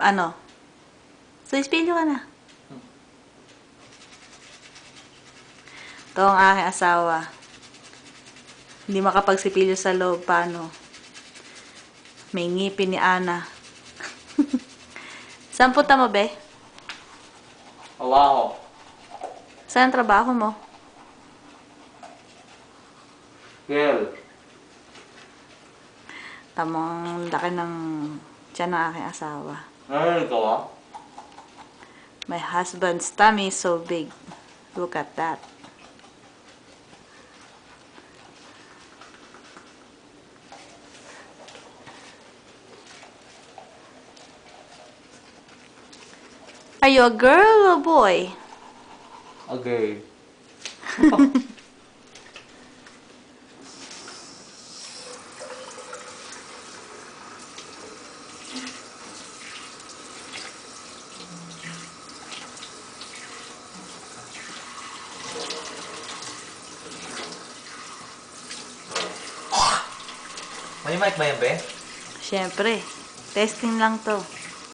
Ano? So, ispilyo ka na. Ito ang aking asawa. Hindi makapagsipilyo sa loob. Paano? May ngipin ni Ana. Saan punta mo, be? Trabaho. Saan ang trabaho mo? Girl. Tamang laki ng tiyan ng aking asawa. Narinig ka ba? My husband's tummy is so big. Look at that. Are you a girl or boy? Okay. May mic ba yan, be? Siyempre. Testing lang to.